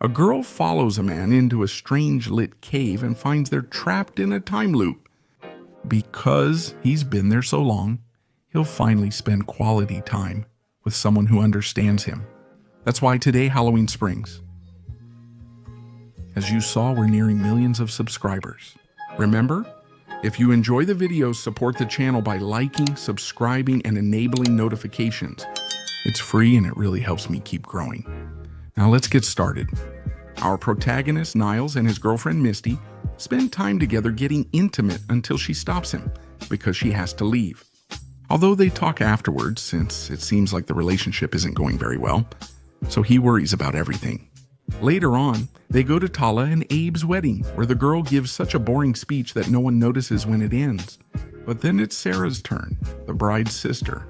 A girl follows a man into a strange lit cave and finds they're trapped in a time loop. Because he's been there so long, he'll finally spend quality time with someone who understands him. That's why today Halloween Springs. As you saw, we're nearing millions of subscribers. Remember, if you enjoy the videos, support the channel by liking, subscribing, and enabling notifications. It's free and it really helps me keep growing. Now let's get started. Our protagonist, Niles, and his girlfriend, Misty, spend time together getting intimate until she stops him because she has to leave. Although they talk afterwards, since it seems like the relationship isn't going very well, so he worries about everything. Later on, they go to Tala and Abe's wedding, where the girl gives such a boring speech that no one notices when it ends. But then it's Sara's turn, the bride's sister.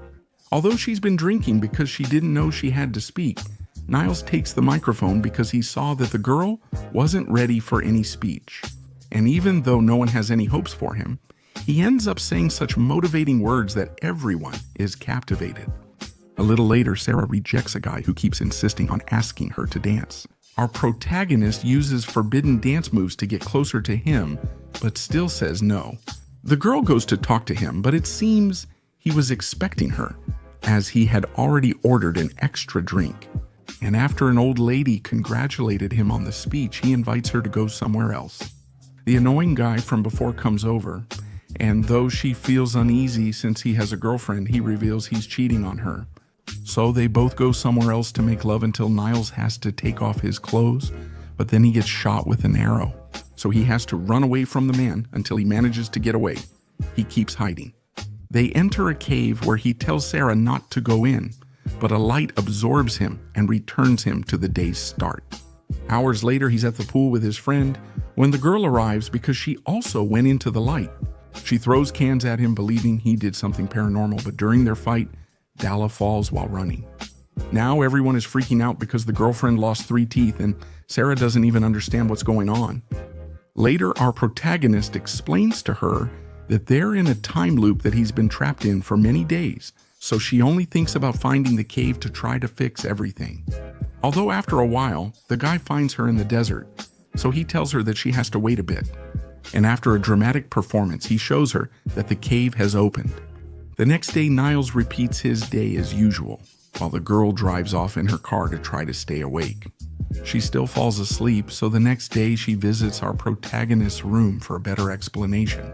Although she's been drinking because she didn't know she had to speak, Niles takes the microphone because he saw that the girl wasn't ready for any speech. And even though no one has any hopes for him, he ends up saying such motivating words that everyone is captivated. A little later, Sara rejects a guy who keeps insisting on asking her to dance. Our protagonist uses forbidden dance moves to get closer to him, but still says no. The girl goes to talk to him, but it seems he was expecting her, as he had already ordered an extra drink. And after an old lady congratulated him on the speech, he invites her to go somewhere else. The annoying guy from before comes over, and though she feels uneasy since he has a girlfriend, he reveals he's cheating on her. So they both go somewhere else to make love until Niles has to take off his clothes, but then he gets shot with an arrow. So he has to run away from the man until he manages to get away. He keeps hiding. They enter a cave where he tells Sara not to go in, but a light absorbs him and returns him to the day's start. Hours later, he's at the pool with his friend when the girl arrives because she also went into the light. She throws cans at him, believing he did something paranormal, but during their fight, Dalla falls while running. Now everyone is freaking out because the girlfriend lost 3 teeth and Sara doesn't even understand what's going on. Later, our protagonist explains to her that they're in a time loop that he's been trapped in for many days, so she only thinks about finding the cave to try to fix everything. Although after a while, the guy finds her in the desert, so he tells her that she has to wait a bit. And after a dramatic performance, he shows her that the cave has opened. The next day, Niles repeats his day as usual, while the girl drives off in her car to try to stay awake. She still falls asleep, so the next day she visits our protagonist's room for a better explanation.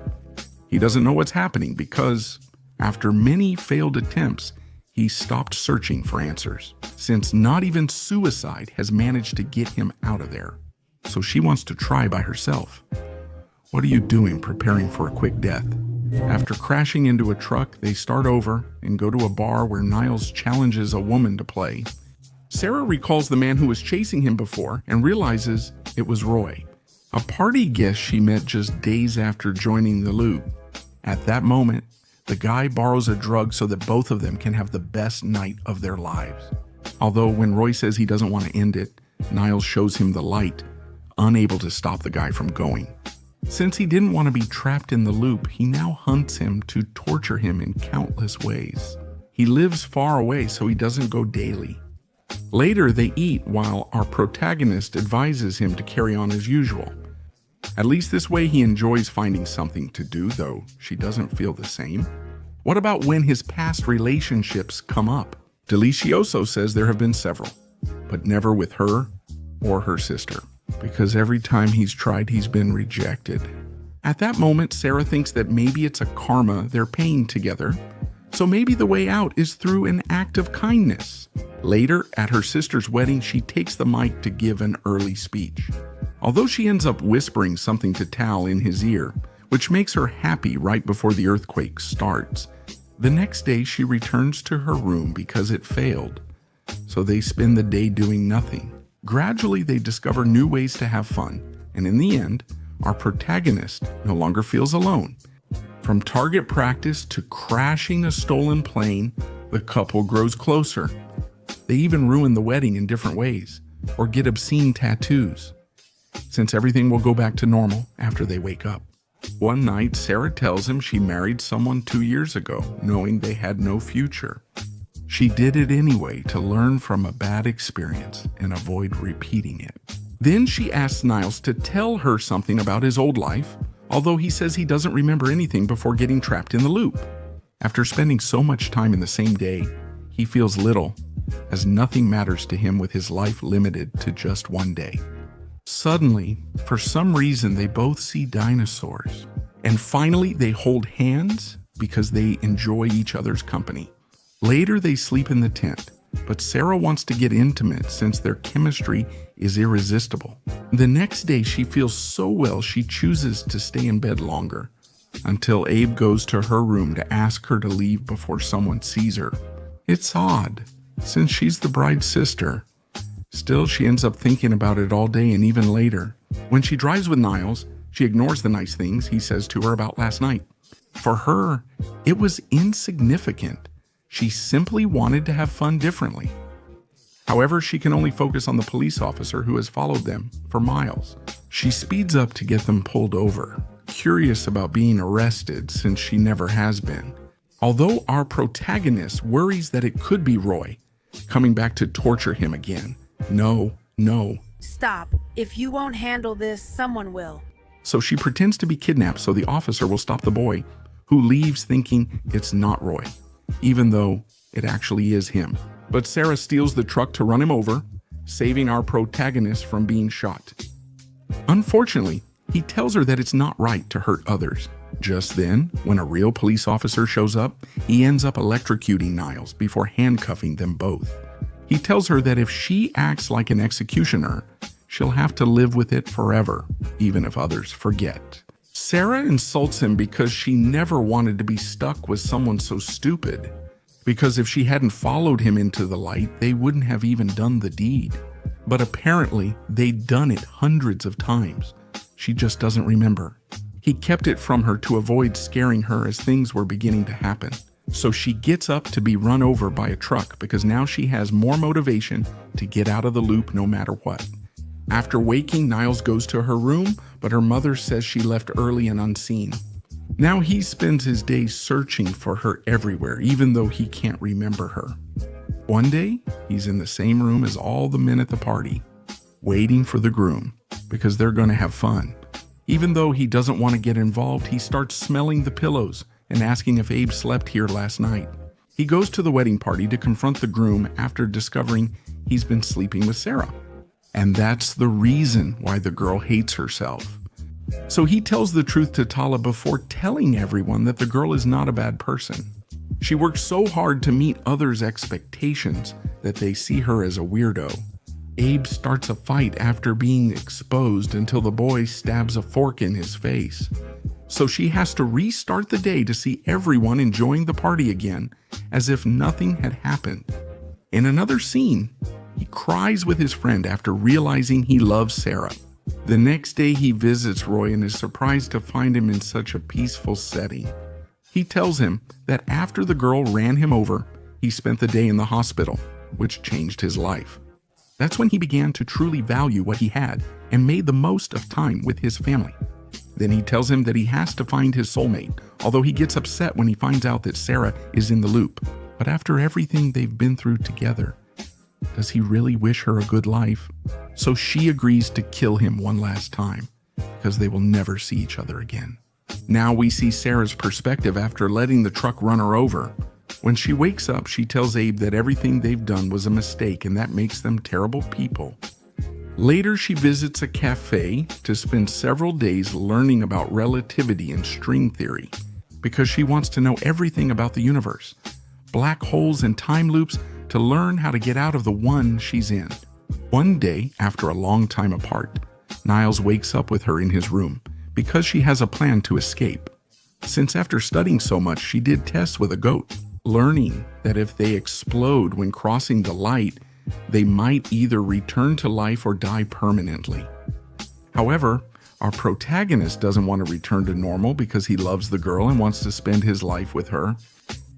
He doesn't know what's happening because, after many failed attempts, he stopped searching for answers, since not even suicide has managed to get him out of there. So she wants to try by herself. What are you doing preparing for a quick death? After crashing into a truck, they start over and go to a bar where Niles challenges a woman to play. Sara recalls the man who was chasing him before and realizes it was Roy, a party guest she met just days after joining the loop. At that moment, the guy borrows a drug so that both of them can have the best night of their lives. Although when Roy says he doesn't want to end it, Niles shows him the light, unable to stop the guy from going. Since he didn't want to be trapped in the loop, he now hunts him to torture him in countless ways. He lives far away, so he doesn't go daily. Later, they eat while our protagonist advises him to carry on as usual. At least this way he enjoys finding something to do, though she doesn't feel the same. What about when his past relationships come up? Delicioso says there have been several, but never with her or her sister, because every time he's tried, he's been rejected. At that moment, Sara thinks that maybe it's a karma they're paying together, so maybe the way out is through an act of kindness. Later, at her sister's wedding, she takes the mic to give an early speech. Although she ends up whispering something to Tal in his ear, which makes her happy right before the earthquake starts, the next day she returns to her room because it failed. So they spend the day doing nothing. Gradually, they discover new ways to have fun, and in the end, our protagonist no longer feels alone. From target practice to crashing a stolen plane, the couple grows closer. They even ruin the wedding in different ways, or get obscene tattoos, since everything will go back to normal after they wake up. One night, Sara tells him she married someone 2 years ago, knowing they had no future. She did it anyway to learn from a bad experience and avoid repeating it. Then she asks Niles to tell her something about his old life, although he says he doesn't remember anything before getting trapped in the loop. After spending so much time in the same day, he feels little, as nothing matters to him with his life limited to just one day. Suddenly, for some reason, they both see dinosaurs. And finally, they hold hands because they enjoy each other's company. Later, they sleep in the tent, but Sara wants to get intimate since their chemistry is irresistible. The next day, she feels so well she chooses to stay in bed longer, until Abe goes to her room to ask her to leave before someone sees her. It's odd, since she's the bride's sister. Still, she ends up thinking about it all day and even later. When she drives with Niles, she ignores the nice things he says to her about last night. For her, it was insignificant. She simply wanted to have fun differently. However, she can only focus on the police officer who has followed them for miles. She speeds up to get them pulled over, curious about being arrested since she never has been. Although our protagonist worries that it could be Roy, coming back to torture him again. No. Stop. If you won't handle this, someone will. So she pretends to be kidnapped so the officer will stop the boy, who leaves thinking it's not Roy, even though it actually is him. But Sara steals the truck to run him over, saving our protagonist from being shot. Unfortunately, he tells her that it's not right to hurt others. Just then, when a real police officer shows up, he ends up electrocuting Niles before handcuffing them both. He tells her that if she acts like an executioner, she'll have to live with it forever, even if others forget. Sara insults him because she never wanted to be stuck with someone so stupid. Because if she hadn't followed him into the light, they wouldn't have even done the deed. But apparently, they'd done it hundreds of times. She just doesn't remember. He kept it from her to avoid scaring her as things were beginning to happen. So she gets up to be run over by a truck because now she has more motivation to get out of the loop no matter what. After waking, Niles goes to her room, but her mother says she left early and unseen. Now he spends his days searching for her everywhere, even though he can't remember her. One day, he's in the same room as all the men at the party, waiting for the groom, because they're going to have fun. Even though he doesn't want to get involved, he starts smelling the pillows and asking if Abe slept here last night. He goes to the wedding party to confront the groom after discovering he's been sleeping with Sara. And that's the reason why the girl hates herself. So he tells the truth to Tala before telling everyone that the girl is not a bad person. She works so hard to meet others' expectations that they see her as a weirdo. Abe starts a fight after being exposed until the boy stabs a fork in his face. So she has to restart the day to see everyone enjoying the party again, as if nothing had happened. In another scene, he cries with his friend after realizing he loves Sara. The next day he visits Roy and is surprised to find him in such a peaceful setting. He tells him that after the girl ran him over, he spent the day in the hospital, which changed his life. That's when he began to truly value what he had and made the most of time with his family. Then he tells him that he has to find his soulmate, although he gets upset when he finds out that Sara is in the loop. But after everything they've been through together, does he really wish her a good life? So she agrees to kill him one last time, because they will never see each other again. Now we see Sara's perspective after letting the truck run her over. When she wakes up, she tells Abe that everything they've done was a mistake and that makes them terrible people. Later, she visits a cafe to spend several days learning about relativity and string theory, because she wants to know everything about the universe, black holes and time loops, to learn how to get out of the one she's in. One day, after a long time apart, Niles wakes up with her in his room because she has a plan to escape. Since after studying so much, she did tests with a goat, learning that if they explode when crossing the light, they might either return to life or die permanently. However, our protagonist doesn't want to return to normal because he loves the girl and wants to spend his life with her.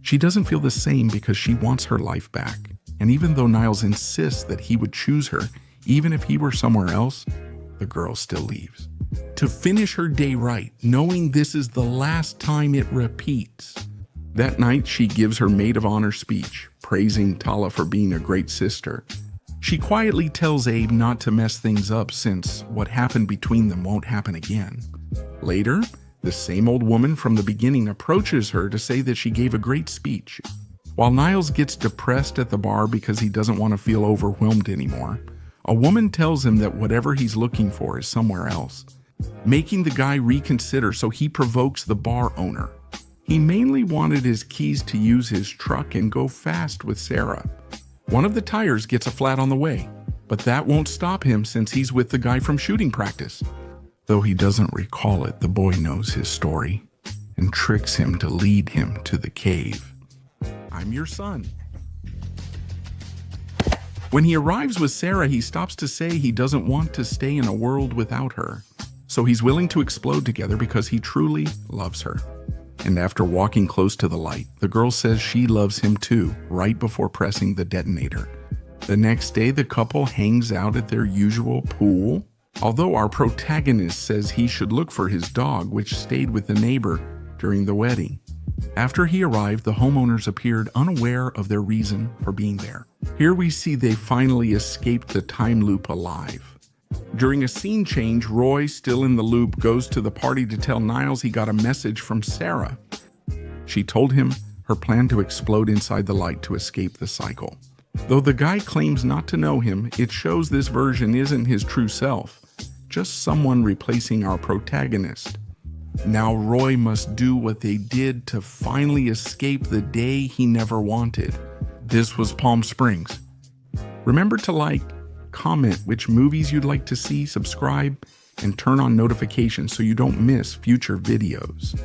She doesn't feel the same because she wants her life back. And even though Niles insists that he would choose her, even if he were somewhere else, the girl still leaves. To finish her day right, knowing this is the last time it repeats. That night, she gives her maid of honor speech, praising Tala for being a great sister. She quietly tells Abe not to mess things up since what happened between them won't happen again. Later, the same old woman from the beginning approaches her to say that she gave a great speech. While Niles gets depressed at the bar because he doesn't want to feel overwhelmed anymore, a woman tells him that whatever he's looking for is somewhere else, making the guy reconsider, so he provokes the bar owner. He mainly wanted his keys to use his truck and go fast with Sara. One of the tires gets a flat on the way, but that won't stop him since he's with the guy from shooting practice. Though he doesn't recall it, the boy knows his story and tricks him to lead him to the cave. I'm your son. When he arrives with Sara, he stops to say he doesn't want to stay in a world without her, so he's willing to explode together because he truly loves her. And after walking close to the light, the girl says she loves him too, right before pressing the detonator. The next day, the couple hangs out at their usual pool, although our protagonist says he should look for his dog, which stayed with the neighbor during the wedding. After he arrived, the homeowners appeared unaware of their reason for being there. Here we see they finally escaped the time loop alive. During a scene change, Roy, still in the loop, goes to the party to tell Niles he got a message from Sara. She told him her plan to explode inside the light to escape the cycle. Though the guy claims not to know him, it shows this version isn't his true self, just someone replacing our protagonist. Now Roy must do what they did to finally escape the day he never wanted. This was Palm Springs. Remember to like, comment which movies you'd like to see, subscribe, and turn on notifications so you don't miss future videos.